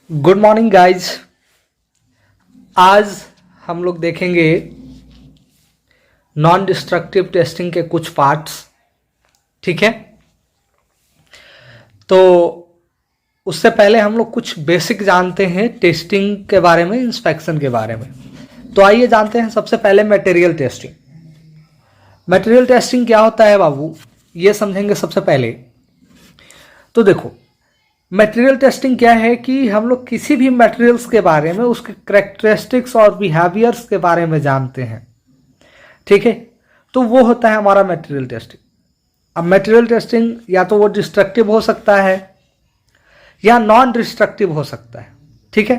Good morning guys. आज हम लोग देखेंगे नॉन डिस्ट्रक्टिव टेस्टिंग के कुछ पार्ट्स। ठीक है, तो उससे पहले हम लोग कुछ बेसिक जानते हैं टेस्टिंग के बारे में, इंस्पेक्शन के बारे में। तो आइए जानते हैं सबसे पहले मटेरियल टेस्टिंग। मटेरियल टेस्टिंग क्या होता है बाबू, ये समझेंगे सबसे पहले। तो देखो, मटेरियल टेस्टिंग क्या है कि हम लोग किसी भी मटेरियल्स के बारे में, उसके करेक्टरिस्टिक्स और बिहेवियर्स के बारे में जानते हैं। ठीक है, तो वो होता है हमारा मटेरियल टेस्टिंग। अब मटेरियल टेस्टिंग या तो वो डिस्ट्रक्टिव हो सकता है या नॉन डिस्ट्रक्टिव हो सकता है। ठीक है,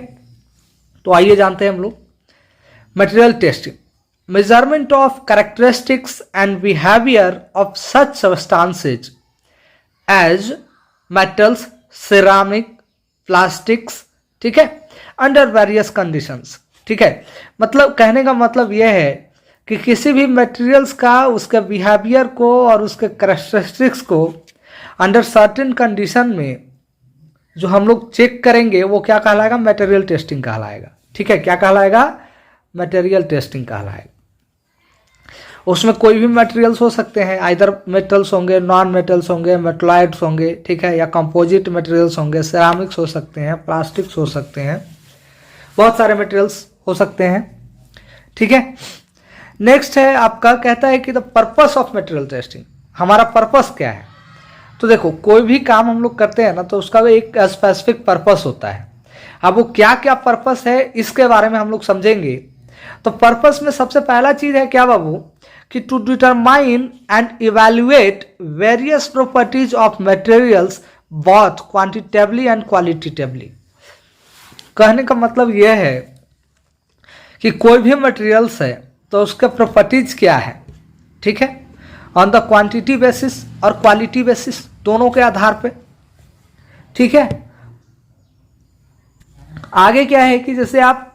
तो आइए जानते हैं हम लोग material testing. Measurement of characteristics and behaviour of such substances as metals, ceramic, plastics, ठीक है, अंडर वेरियस कंडीशंस। ठीक है, मतलब कहने का मतलब यह है कि किसी भी मटेरियल्स का उसके बिहेवियर को और उसके करेक्टरिस्टिक्स को अंडर सर्टेन कंडीशन में जो हम लोग चेक करेंगे वो क्या कहलाएगा, मटेरियल टेस्टिंग कहलाएगा। ठीक है, क्या कहलाएगा, मटेरियल टेस्टिंग कहलाएगा। उसमें कोई भी मटेरियल्स हो सकते हैं, आइदर मेटल्स होंगे, नॉन मेटल्स होंगे, मेटलॉइड्स होंगे, ठीक है, या कंपोजिट मटेरियल्स होंगे, सिरामिक्स हो सकते हैं, प्लास्टिक्स हो सकते हैं, बहुत सारे मटेरियल्स हो सकते हैं। ठीक है, नेक्स्ट है आपका, कहता है कि the purpose of material testing, हमारा पर्पस क्या है। तो देखो, कोई भी काम हम लोग करते हैं ना, तो उसका एक स्पेसिफिक पर्पस होता है। अब वो क्या क्या पर्पस है इसके बारे में हम लोग समझेंगे। तो पर्पस में सबसे पहला चीज है क्या बाबू, कि to determine and evaluate various properties of materials both quantitatively and qualitatively. कहने का मतलब यह है कि कोई भी मटेरियल्स है तो उसके प्रॉपर्टीज क्या है। ठीक है, ऑन द क्वांटिटी बेसिस और क्वालिटी बेसिस, दोनों के आधार पे। ठीक है, आगे क्या है कि जैसे आप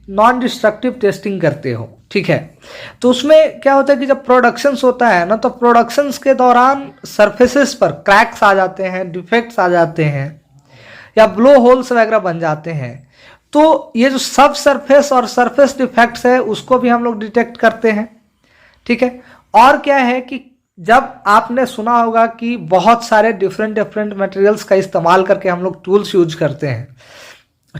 नॉन डिस्ट्रक्टिव टेस्टिंग करते हो, ठीक है, तो उसमें क्या होता है कि जब प्रोडक्शंस होता है ना, तो प्रोडक्शंस के दौरान सरफेसेस पर क्रैक्स आ जाते हैं, डिफेक्ट्स आ जाते हैं, या ब्लो होल्स वगैरह बन जाते हैं। तो ये जो सब सरफेस और सरफेस डिफेक्ट्स है उसको भी हम लोग डिटेक्ट करते हैं। ठीक है, और क्या है कि जब आपने सुना होगा कि बहुत सारे डिफरेंट डिफरेंट मटेरियल्स का इस्तेमाल करके हम लोग टूल्स यूज करते हैं,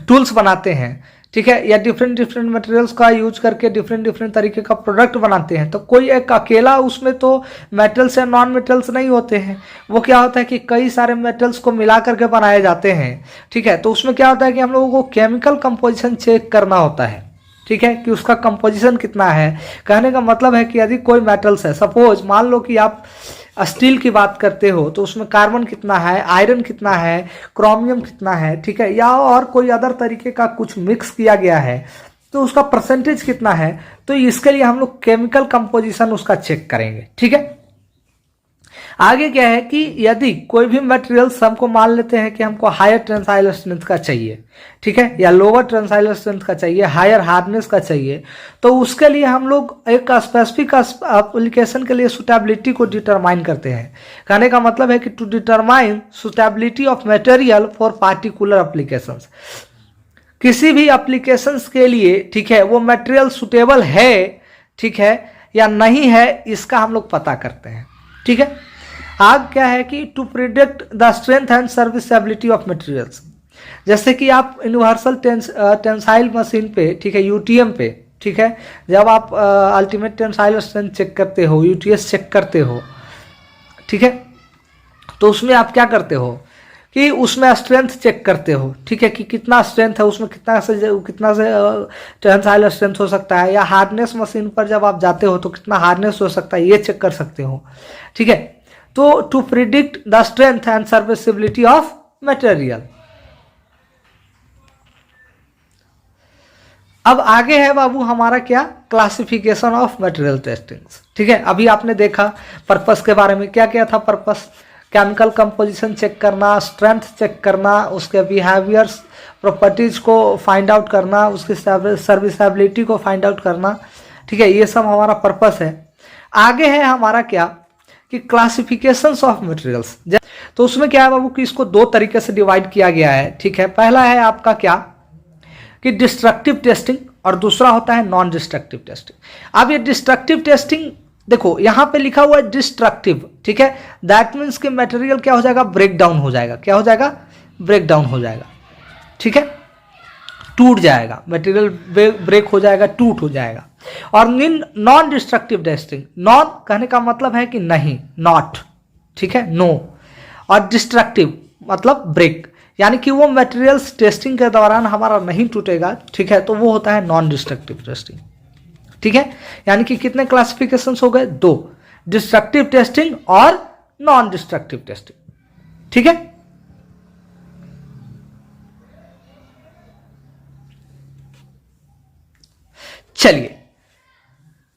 टूल्स बनाते हैं, ठीक है, या डिफरेंट डिफरेंट मटेरियल्स का यूज करके डिफरेंट डिफरेंट तरीके का प्रोडक्ट बनाते हैं। तो कोई एक अकेला उसमें तो मेटल्स या नॉन मेटल्स नहीं होते हैं, वो क्या होता है कि कई सारे मेटल्स को मिला करके बनाए जाते हैं। ठीक है, तो उसमें क्या होता है कि हम लोगों को केमिकल कंपोजिशन चेक करना होता है। ठीक है, कि उसका कंपोजिशन कितना है। कहने का मतलब है कि यदि कोई मेटल्स है, सपोज मान लो कि आप स्टील की बात करते हो, तो उसमें कार्बन कितना है, आयरन कितना है, क्रोमियम कितना है, ठीक है, या और कोई अदर तरीके का कुछ मिक्स किया गया है तो उसका परसेंटेज कितना है। तो इसके लिए हम लोग केमिकल कंपोजिशन उसका चेक करेंगे। ठीक है, आगे क्या है कि यदि कोई भी मटेरियल्स हमको मान लेते हैं कि हमको हायर टेंसाइल स्ट्रेंथ का चाहिए, ठीक है, या लोअर टेंसाइल स्ट्रेंथ का चाहिए, हायर हार्डनेस का चाहिए, तो उसके लिए हम लोग एक स्पेसिफिक एप्लीकेशन के लिए सुटेबिलिटी को डिटरमाइन करते हैं। कहने का मतलब है कि to determine suitability of material for particular applications, किसी भी एप्लीकेशंस के लिए, ठीक है, वो मटेरियल सुटेबल है, ठीक है, या नहीं है, इसका हम लोग पता करते हैं। ठीक है, आग क्या है कि to predict the strength and serviceability of materials, जैसे कि आप यूनिवर्सल टेंसाइल मशीन पे, ठीक है, यूटीएम पे, ठीक है, जब आप अल्टीमेट टेंसाइल स्ट्रेंथ चेक करते हो, यूटीएस चेक करते हो, ठीक है, तो उसमें आप क्या करते हो कि उसमें स्ट्रेंथ चेक करते हो। ठीक है, कि कितना स्ट्रेंथ है उसमें, कितना से टेंसाइल स्ट्रेंथ हो सकता है, या हार्डनेस मशीन पर जब आप जाते हो तो कितना हार्डनेस हो सकता है, ये चेक कर सकते हो। ठीक है, तो to predict the strength and serviceability of material. अब आगे है बाबू हमारा क्या, क्लासिफिकेशन ऑफ मटेरियल टेस्टिंग। ठीक है, अभी आपने देखा पर्पस के बारे में, क्या क्या था पर्पस, केमिकल कंपोजिशन चेक करना, स्ट्रेंथ चेक करना, उसके बिहेवियर्स प्रॉपर्टीज को फाइंड आउट करना, उसकी सर्विसेबिलिटी को फाइंड आउट करना। ठीक है, ये सब हमारा पर्पस है। आगे है हमारा क्या कि क्लासिफिकेशंस ऑफ मटेरियल्स, तो उसमें क्या है बाबू कि इसको दो तरीके से डिवाइड किया गया है, ठीक है। पहला है आपका क्या कि डिस्ट्रक्टिव टेस्टिंग और दूसरा होता है नॉन डिस्ट्रक्टिव टेस्टिंग। अब ये डिस्ट्रक्टिव टेस्टिंग देखो यहां पे लिखा हुआ है डिस्ट्रक्टिव, ठीक है, दैट मीन्स कि मटेरियल क्या हो जाएगा, ब्रेक डाउन हो जाएगा। क्या हो जाएगा, ब्रेक डाउन हो जाएगा, ठीक है, टूट जाएगा, मटेरियल ब्रेक हो जाएगा, टूट हो जाएगा। और नॉन डिस्ट्रक्टिव टेस्टिंग, नॉन कहने का मतलब है कि नहीं, नॉट, ठीक है, नो, और डिस्ट्रक्टिव मतलब ब्रेक, यानी कि वो मटेरियल्स टेस्टिंग के दौरान हमारा नहीं टूटेगा, ठीक है, तो वो होता है नॉन डिस्ट्रक्टिव टेस्टिंग, ठीक है। यानी कि कितने क्लासिफिकेशंस हो गए, दो, डिस्ट्रक्टिव टेस्टिंग और नॉन डिस्ट्रक्टिव टेस्टिंग, ठीक है। चलिए,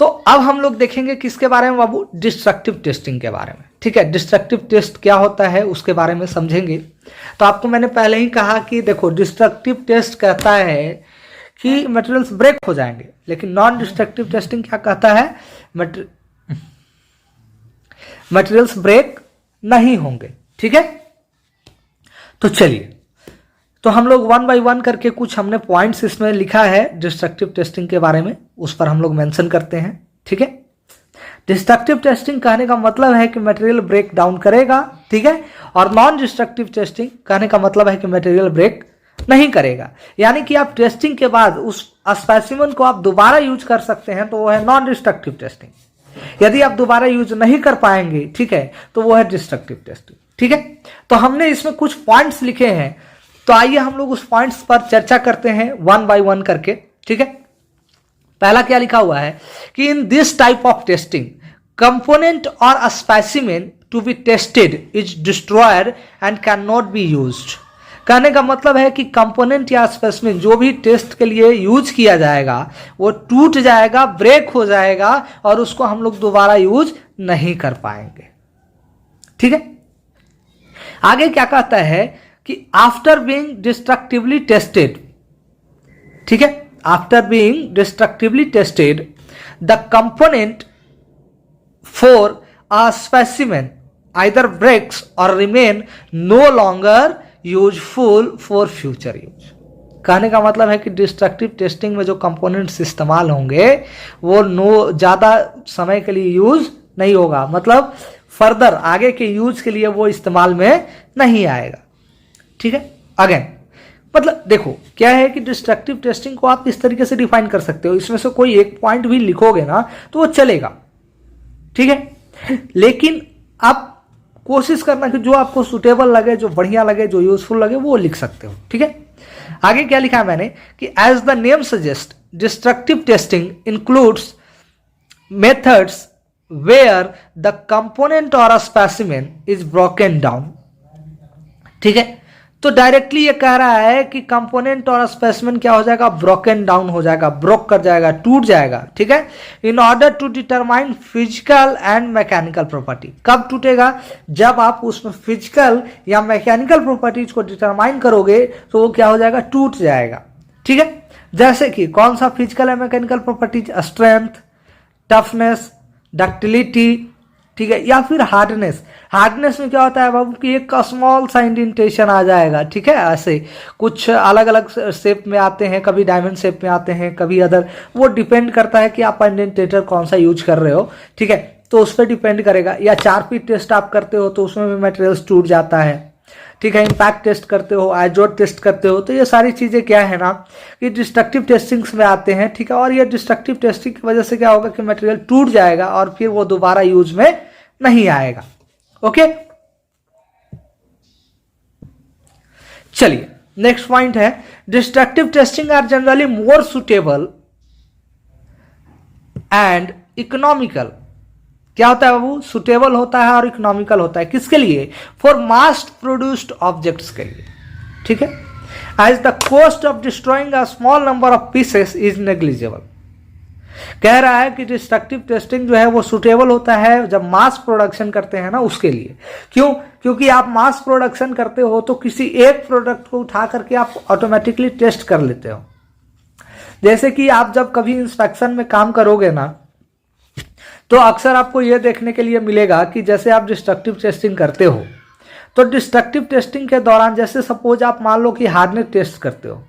तो अब हम लोग देखेंगे किसके बारे में बाबू, डिस्ट्रक्टिव टेस्टिंग के बारे में, ठीक है। डिस्ट्रक्टिव टेस्ट क्या होता है उसके बारे में समझेंगे। तो आपको मैंने पहले ही कहा कि देखो डिस्ट्रक्टिव टेस्ट कहता है कि मटेरियल्स ब्रेक हो जाएंगे, लेकिन नॉन डिस्ट्रक्टिव टेस्टिंग क्या कहता है, मटेरियल्स ब्रेक नहीं होंगे, ठीक है। तो चलिए, तो हम लोग वन बाय वन करके कुछ हमने पॉइंट्स इसमें लिखा है डिस्ट्रक्टिव टेस्टिंग के बारे में, उस पर हम लोग मेंशन करते हैं, ठीक है। डिस्ट्रक्टिव टेस्टिंग कहने का मतलब है कि मटेरियल ब्रेक डाउन करेगा, ठीक है, और नॉन डिस्ट्रक्टिव टेस्टिंग कहने का मतलब है कि मटेरियल ब्रेक नहीं करेगा। यानी कि आप टेस्टिंग के बाद उस स्पेसिमेन को आप दोबारा यूज कर सकते हैं, तो वो है नॉन डिस्ट्रक्टिव टेस्टिंग। यदि आप दोबारा यूज नहीं कर पाएंगे, ठीक है, तो वो है डिस्ट्रक्टिव टेस्टिंग, ठीक है। तो हमने इसमें कुछ पॉइंट्स लिखे हैं, तो आइए हम लोग उस पॉइंट्स पर चर्चा करते हैं वन बाय वन करके, ठीक है। पहला क्या लिखा हुआ है कि in this type of testing component or a specimen to be tested is destroyed and can not be used. कहने का मतलब है कि कंपोनेंट या स्पेसिमेन जो भी टेस्ट के लिए यूज किया जाएगा वो टूट जाएगा, ब्रेक हो जाएगा, और उसको हम लोग दोबारा यूज नहीं कर पाएंगे, ठीक है। आगे क्या कहता है कि आफ्टर बीइंग डिस्ट्रक्टिवली टेस्टेड, ठीक है, after being destructively tested the component for a specimen either breaks or remain no longer useful for future use. कहने का मतलब है कि डिस्ट्रक्टिव टेस्टिंग में जो कंपोनेंट्स इस्तेमाल होंगे वो ज़्यादा समय के लिए यूज नहीं होगा, मतलब फर्दर आगे के यूज के लिए वो इस्तेमाल में नहीं आएगा, ठीक है। अगेन मतलब देखो क्या है कि डिस्ट्रक्टिव टेस्टिंग को आप इस तरीके से डिफाइन कर सकते हो, इसमें से कोई एक पॉइंट भी लिखोगे ना तो वो चलेगा, ठीक है, लेकिन आप कोशिश करना कि जो आपको सुटेबल लगे, जो बढ़िया लगे, जो यूजफुल लगे वो लिख सकते हो, ठीक है। आगे क्या लिखा है मैंने कि as the name suggest destructive testing includes methods where the component or a specimen is broken down, ठीक है। तो डायरेक्टली ये कह रहा है कि कंपोनेंट और स्पेसिमेन क्या हो जाएगा, ब्रोकन डाउन हो जाएगा, ब्रोक कर जाएगा, टूट जाएगा, ठीक है, in order to determine physical and mechanical property. कब टूटेगा, जब आप उसमें फिजिकल या मैकेनिकल प्रॉपर्टीज को डिटरमाइन करोगे तो वो क्या हो जाएगा, टूट जाएगा, ठीक है। जैसे कि कौन सा physical and mechanical properties, strength, toughness, ductility, ठीक है, या फिर हार्डनेस। हार्डनेस में क्या होता है बाबू कि एक स्मॉल सा इंडेंटेशन आ जाएगा, ठीक है, ऐसे कुछ अलग अलग शेप में आते हैं, कभी डायमंड शेप में आते हैं, कभी अदर, वो डिपेंड करता है कि आप इंडेंटेटर कौन सा यूज कर रहे हो, ठीक है, तो उस पर डिपेंड करेगा। या 4P टेस्ट आप करते हो तो उसमें भी मटेरियल्स टूट जाता है, ठीक है, इम्पैक्ट टेस्ट करते हो, आइजोट टेस्ट करते हो, तो ये सारी चीज़ें क्या है ना कि डिस्ट्रक्टिव टेस्टिंग्स में आते हैं, ठीक है। और ये डिस्ट्रक्टिव टेस्टिंग की वजह से क्या होगा कि मटेरियल टूट जाएगा और फिर वो दोबारा यूज में नहीं आएगा, ओके। चलिए नेक्स्ट पॉइंट है destructive testing are generally more suitable and economical. क्या होता है बाबू, सुटेबल होता है और इकोनॉमिकल होता है, किसके लिए, फॉर मास प्रोड्यूस्ड ऑब्जेक्ट्स के लिए, ठीक है, as the cost of destroying a small number of pieces is negligible. कह रहा है कि डिस्ट्रक्टिव टेस्टिंग जो है वो सुटेबल होता है जब मास प्रोडक्शन करते हैं ना उसके लिए। क्यों, क्योंकि आप मास प्रोडक्शन करते हो तो किसी एक प्रोडक्ट को उठा करके आप ऑटोमेटिकली टेस्ट कर लेते हो। जैसे कि आप जब कभी इंस्पेक्शन में काम करोगे ना तो अक्सर आपको यह देखने के लिए मिलेगा कि जैसे आप डिस्ट्रक्टिव टेस्टिंग करते हो, तो डिस्ट्रक्टिव टेस्टिंग के दौरान जैसे सपोज आप मान लो कि हार्डनेस टेस्ट करते हो,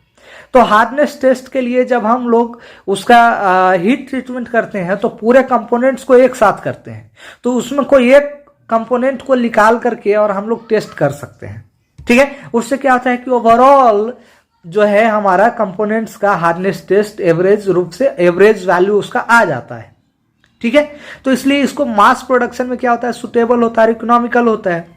तो हार्डनेस टेस्ट के लिए जब हम लोग उसका हीट ट्रीटमेंट करते हैं तो पूरे कंपोनेंट्स को एक साथ करते हैं, तो उसमें कोई एक कंपोनेंट को निकाल करके और हम लोग टेस्ट कर सकते हैं। ठीक है, उससे क्या होता है कि ओवरऑल जो है हमारा कंपोनेंट्स का हार्डनेस टेस्ट एवरेज रूप से एवरेज वैल्यू उसका आ जाता है। ठीक है, तो इसलिए इसको मास प्रोडक्शन में क्या होता है, सुटेबल होता है, इकोनॉमिकल होता है।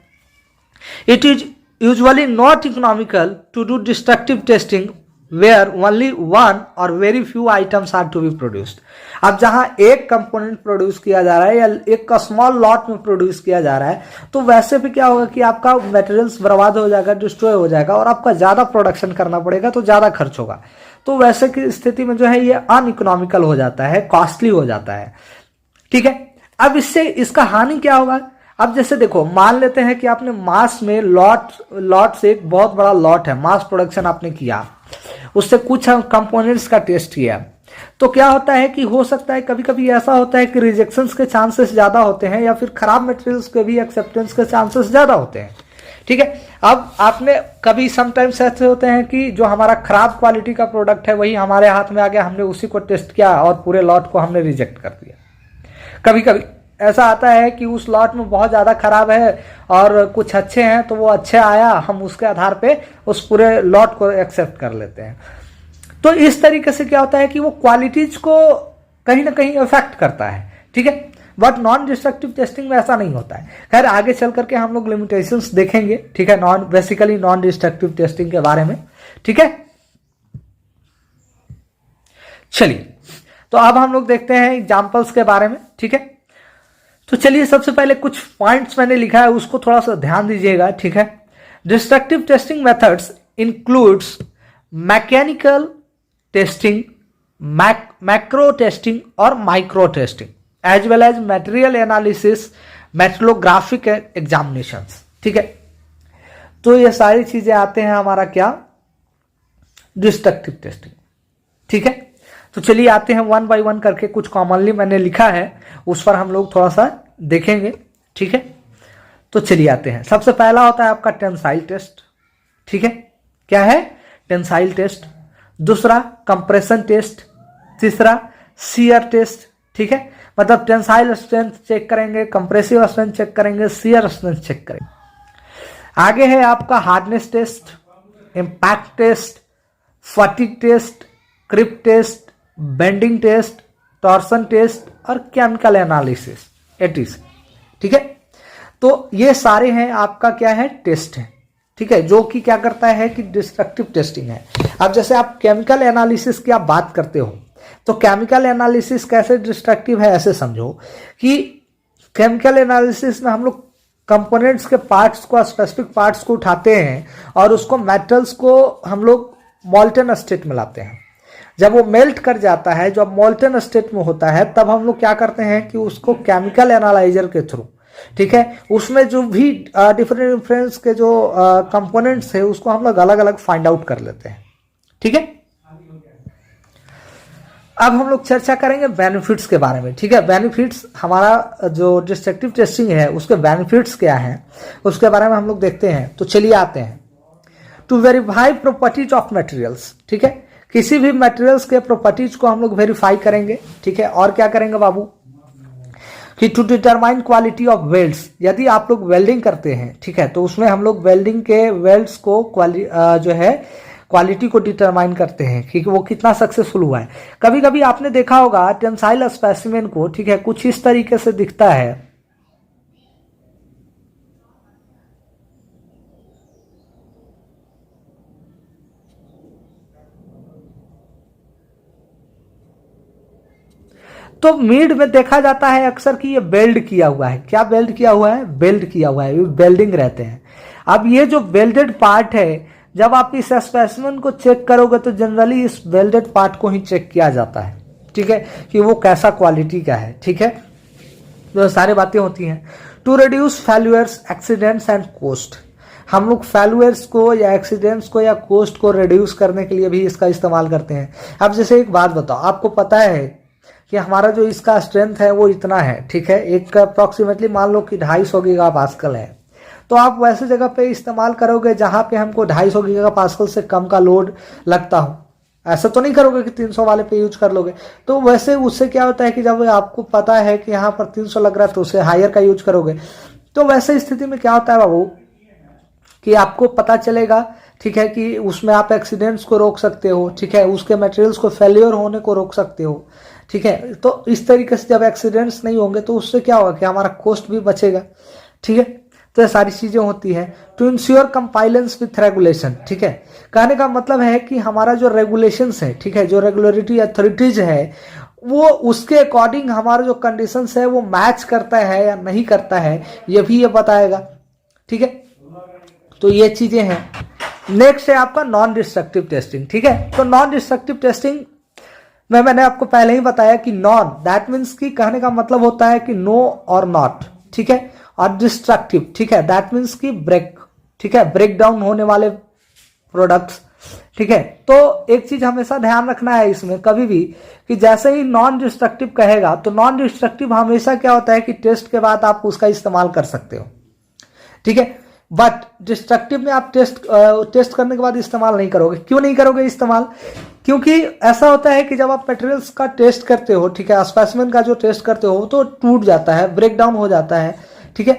It is usually not economical to do destructive testing where only one or very few items are to be produced. अब जहां एक कंपोनेंट प्रोड्यूस किया जा रहा है या एक स्मॉल लॉट में प्रोड्यूस किया जा रहा है, तो वैसे भी क्या होगा कि आपका मटेरियल्स बर्बाद हो जाएगा, डिस्ट्रॉय हो जाएगा और आपका ज्यादा प्रोडक्शन करना पड़ेगा, तो ज्यादा खर्च होगा। तो वैसे की स्थिति में जो है ये अनइकोनॉमिकल हो जाता है, कॉस्टली हो जाता है। ठीक है, अब इससे इसका हानि क्या होगा। अब जैसे देखो, मान लेते हैं कि आपने मास में लॉट से एक बहुत बड़ा लॉट है, मास प्रोडक्शन आपने किया, उससे कुछ कंपोनेंट्स का टेस्ट किया, तो क्या होता है कि हो सकता है कभी कभी ऐसा होता है कि रिजेक्शंस के चांसेस ज्यादा होते हैं या फिर खराब मटेरियल्स के भी एक्सेप्टेंस के चांसेस ज्यादा होते हैं। ठीक है, अब आपने कभी समटाइम्स ऐसे होते हैं कि जो हमारा खराब क्वालिटी का प्रोडक्ट है वही हमारे हाथ में आ गया, हमने उसी को टेस्ट किया और पूरे लॉट को हमने रिजेक्ट कर दिया। कभी कभी ऐसा आता है कि उस लॉट में बहुत ज़्यादा खराब है और कुछ अच्छे हैं, तो वो अच्छे आया, हम उसके आधार पे उस पूरे लॉट को एक्सेप्ट कर लेते हैं। तो इस तरीके से क्या होता है कि वो क्वालिटीज को कहीं ना कहीं इफेक्ट करता है। ठीक है, बट नॉन डिस्ट्रक्टिव टेस्टिंग में ऐसा नहीं होता है। खैर आगे चल करके हम लोग लिमिटेशंस देखेंगे। ठीक है, बेसिकली नॉन डिस्ट्रक्टिव टेस्टिंग के बारे में। ठीक है, चलिए तो अब हम लोग देखते हैं एग्जाम्पल्स के बारे में। ठीक है, तो चलिए सबसे पहले कुछ पॉइंट्स मैंने लिखा है, उसको थोड़ा सा ध्यान दीजिएगा। ठीक है, destructive testing methods includes mechanical testing, macro testing और micro testing as well as material analysis, metallographic examinations. ठीक है, तो ये सारी चीजें आते हैं हमारा क्या, डिस्ट्रक्टिव टेस्टिंग। ठीक है, तो चलिए आते हैं वन बाय वन करके। कुछ कॉमनली मैंने लिखा है उस पर हम लोग थोड़ा सा देखेंगे। ठीक है, तो चलिए आते हैं। सबसे पहला होता है आपका टेंसाइल टेस्ट। ठीक है, क्या है, टेंसाइल टेस्ट। दूसरा कंप्रेशन टेस्ट। तीसरा शियर टेस्ट। ठीक है, मतलब टेंसाइल स्ट्रेंथ चेक करेंगे, कंप्रेसिव स्ट्रेंथ चेक करेंगे, शियर स्ट्रेंथ चेक करेंगे। आगे है आपका hardness test, impact test, fatigue test, creep test, bending test, torsion test और केमिकल एनालिसिस एटीसी। ठीक है, तो ये सारे हैं आपका क्या है, टेस्ट है। ठीक है, जो कि क्या करता है कि डिस्ट्रक्टिव टेस्टिंग है। अब जैसे आप केमिकल एनालिसिस की आप बात करते हो, तो केमिकल एनालिसिस कैसे डिस्ट्रक्टिव है, ऐसे समझो कि केमिकल एनालिसिस में हम लोग कंपोनेंट्स के पार्ट्स को, स्पेसिफिक पार्ट्स को उठाते हैं और उसको मेटल्स को हम लोग मॉल्टन स्टेट में लाते हैं। जब वो मेल्ट कर जाता है, जब मॉल्टन स्टेट में होता है, तब हम लोग क्या करते हैं कि उसको केमिकल एनालाइजर के थ्रू, ठीक है, उसमें जो भी डिफरेंट के जो कंपोनेंट्स है उसको हम लोग अलग अलग फाइंड आउट कर लेते हैं। ठीक है, अब हम लोग चर्चा करेंगे बेनिफिट्स के बारे में। ठीक है, बेनिफिट्स, हमारा जो डिस्ट्रक्टिव टेस्टिंग है उसके बेनिफिट्स क्या हैं उसके बारे में हम लोग देखते हैं। तो चलिए आते हैं। To verify properties of materials. ठीक है, किसी भी मटेरियल्स के प्रॉपर्टीज को हम लोग वेरीफाई करेंगे। ठीक है, और क्या करेंगे बाबू कि to determine quality of welds, यदि आप लोग वेल्डिंग करते हैं, ठीक है, तो उसमें हम लोग वेल्डिंग के वेल्ड्स को जो है क्वालिटी को डिटरमाइन करते हैं कि वो कितना सक्सेसफुल हुआ है। कभी कभी आपने देखा होगा टेंसाइल स्पेसिमेन को, ठीक है, कुछ इस तरीके से दिखता है। तो मीड में देखा जाता है अक्सर कि ये बेल्ड किया हुआ है। क्या बेल्ड किया हुआ है, बेल्ड किया हुआ है, ये बेल्डिंग रहते हैं। अब ये जो बेल्डेड पार्ट है, जब आप इस स्पेसिमेन को चेक करोगे तो जनरली इस वेल्डेड पार्ट को ही चेक किया जाता है। ठीक है, कि वो कैसा क्वालिटी का है। ठीक है, तो सारी बातें होती हैं। To reduce failures, accidents and cost, हम लोग फेल्यूअर्स को या एक्सीडेंट्स को या कोस्ट को रिड्यूस करने के लिए भी इसका इस्तेमाल करते हैं। अब जैसे एक बात बताओ, आपको पता है कि हमारा जो इसका स्ट्रेंथ है वो इतना है, ठीक है, एक अप्रॉक्सीमेटली मान लो कि 250 गीगा पास्कल है, तो आप वैसे जगह पे इस्तेमाल करोगे जहां पे हमको 250 गीगा पास्कल से कम का लोड लगता हो। ऐसा तो नहीं करोगे कि 300 वाले पे यूज कर लोगे। तो वैसे उससे क्या होता है कि जब आपको पता है कि यहाँ पर 300 लग रहा है तो उससे हायर का यूज करोगे। तो वैसे स्थिति में क्या होता है बाबू कि आपको पता चलेगा, ठीक है, कि उसमें आप एक्सीडेंट्स को रोक सकते हो, ठीक है, उसके मटेरियल्स को फेल्योर होने को रोक सकते हो, ठीक है। तो इस तरीके से जब एक्सीडेंट्स नहीं होंगे तो उससे क्या होगा कि हमारा कॉस्ट भी बचेगा, ठीक है। तो ये सारी चीजें होती है। To ensure compliance with regulation, ठीक है, कहने का मतलब है कि हमारा जो रेगुलेशंस है, ठीक है, जो रेगुलेटरी अथॉरिटीज है वो उसके अकॉर्डिंग हमारा जो कंडीशंस है वो मैच करता है या नहीं करता है, ये भी ये बताएगा, ठीक है। तो ये चीजें हैं। नेक्स्ट है आपका नॉन डिस्ट्रक्टिव टेस्टिंग, ठीक है। तो नॉन डिस्ट्रक्टिव टेस्टिंग में मैंने आपको पहले ही बताया कि नॉन दैट मीन्स की कहने का मतलब होता है कि नो और नॉट, ठीक है, और डिस्ट्रक्टिव, ठीक है, दैट मीन्स की ब्रेक, ठीक है, ब्रेक डाउन होने वाले प्रोडक्ट्स, ठीक है। तो एक चीज हमेशा ध्यान रखना है इसमें कभी भी कि जैसे ही नॉन डिस्ट्रक्टिव कहेगा तो नॉन डिस्ट्रक्टिव हमेशा क्या होता है कि टेस्ट के बाद आप उसका इस्तेमाल कर सकते हो, ठीक है। बट डिस्ट्रक्टिव में आप टेस्ट करने के बाद इस्तेमाल नहीं करोगे। क्यों नहीं करोगे इस्तेमाल? क्योंकि ऐसा होता है कि जब आप मटेरियल्स का टेस्ट करते हो, ठीक है, स्पेसिमेन का जो टेस्ट करते हो तो टूट जाता है, ब्रेक डाउन हो जाता है, ठीक है,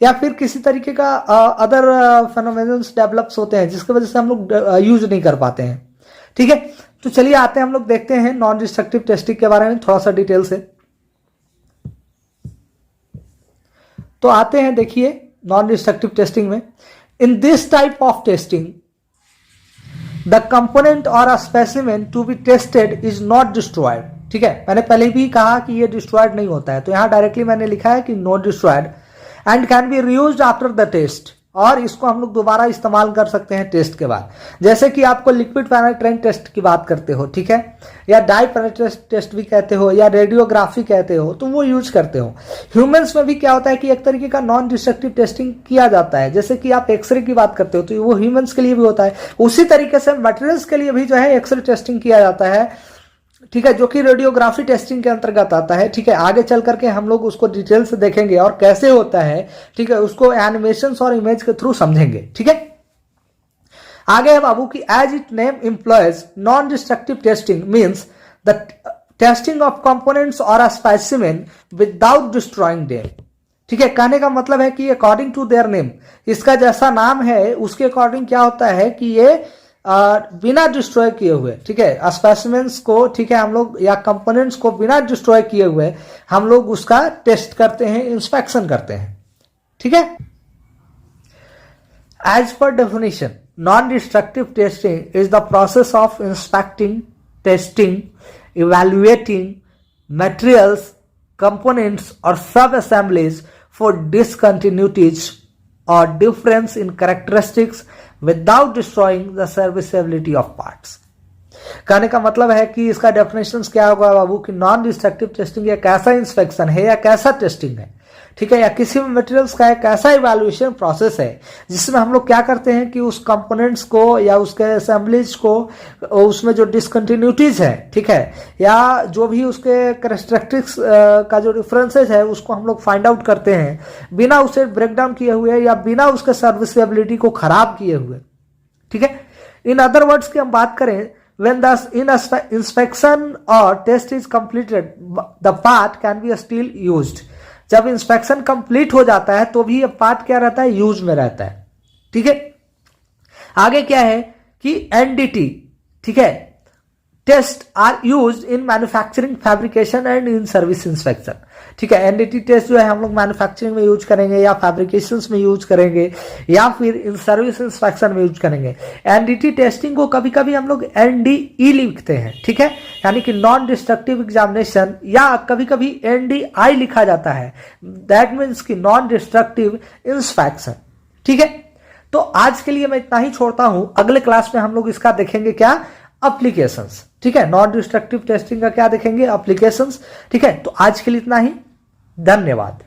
या फिर किसी तरीके का अदर फेनोमेनल्स डेवलप्स होते हैं जिसकी वजह से हम लोग यूज नहीं कर पाते हैं, ठीक है। तो चलिए आते हैं, हम लोग देखते हैं नॉन डिस्ट्रक्टिव टेस्टिंग के बारे में थोड़ा सा डिटेल से। तो आते हैं, देखिए नॉन डिस्ट्रक्टिव टेस्टिंग में, in this type of testing the component or a specimen to be tested is not destroyed, ठीक है। मैंने पहले भी कहा कि ये डिस्ट्रॉयड नहीं होता है, तो यहां डायरेक्टली मैंने लिखा है कि not destroyed and can be reused after the test, और इसको हम लोग दोबारा इस्तेमाल कर सकते हैं टेस्ट के बाद। जैसे कि आपको लिक्विड पेनिट्रेंट टेस्ट की बात करते हो, ठीक है, या डाई पेनिट्रेंट टेस्ट भी कहते हो या रेडियोग्राफी कहते हो, तो वो यूज करते हो। ह्यूमंस में भी क्या होता है कि एक तरीके का नॉन डिस्ट्रक्टिव टेस्टिंग किया जाता है। जैसे कि आप एक्सरे की बात करते हो तो वो ह्यूमंस के लिए भी होता है। उसी तरीके से मटेरियल्स के लिए भी जो है एक्सरे टेस्टिंग किया जाता है, ठीक है, जो कि रेडियोग्राफी टेस्टिंग के अंतर्गत आता है, ठीक है। आगे चल करके हम लोग उसको डिटेल से देखेंगे और कैसे होता है, ठीक है, उसको एनिमेशंस और इमेज के थ्रू समझेंगे, ठीक है। आगे है बाबू की as it name employs non destructive testing means the testing of components or a specimen without destroying them, ठीक है। कहने का मतलब है कि अकॉर्डिंग टू देयर नेम, इसका जैसा नाम है उसके अकॉर्डिंग क्या होता है कि ये बिना डिस्ट्रॉय किए हुए, ठीक है, स्पेसिमेंस को, ठीक है, हम लोग या कंपोनेंट्स को बिना डिस्ट्रॉय किए हुए हम लोग उसका टेस्ट करते हैं, इंस्पेक्शन करते हैं, ठीक है। As per definition non destructive testing is the process of inspecting, testing, evaluating materials, components or sub assemblies for discontinuities or difference in characteristics without destroying the serviceability of parts. कहने का मतलब है कि इसका डेफिनेशन क्या होगा बाबू कि non destructive testing एक ऐसा इंस्पेक्शन है या कैसा टेस्टिंग है, ठीक है, या किसी भी मटेरियल्स का एक ऐसा इवैल्यूएशन प्रोसेस है जिसमें हम लोग क्या करते हैं कि उस कंपोनेंट्स को या उसके असेंबलीज को, उसमें जो डिसकंटिन्यूटीज है, ठीक है, या जो भी उसके कैरेक्टरिस्टिक्स का जो डिफरेंसेज है उसको हम लोग फाइंड आउट करते हैं बिना उसे ब्रेक डाउन किए हुए या बिना उसके सर्विसेबिलिटी को खराब किए हुए, ठीक है। इन अदर वर्ड्स की हम बात करें, when the inspection or test is completed the part can be still used। जब इंस्पेक्शन कंप्लीट हो जाता है तो भी ये पार्ट क्या रहता है, यूज में रहता है, ठीक है। आगे क्या है कि एनडीटी, ठीक है, test are used in manufacturing, fabrication and in service inspection, ठीक है। एनडीटी टेस्ट जो है हम लोग मैन्युफैक्चरिंग में यूज करेंगे या फैब्रिकेशन में यूज करेंगे या फिर इन सर्विस इंस्पेक्शन में यूज करेंगे। एनडीटी टेस्टिंग को कभी कभी हम लोग एनडीई लिखते हैं, ठीक है, यानी कि नॉन डिस्ट्रक्टिव एग्जामिनेशन, या कभी कभी एनडीआई लिखा जाता है, दैट मीन्स की नॉन डिस्ट्रक्टिव इंस्पेक्शन, ठीक है। तो आज के लिए मैं इतना ही छोड़ता हूं, अगले क्लास में हम लोग इसका देखेंगे क्या, एप्लीकेशंस, ठीक है। नॉन डिस्ट्रक्टिव टेस्टिंग का क्या देखेंगे, एप्लीकेशंस, ठीक है। तो आज के लिए इतना ही, धन्यवाद।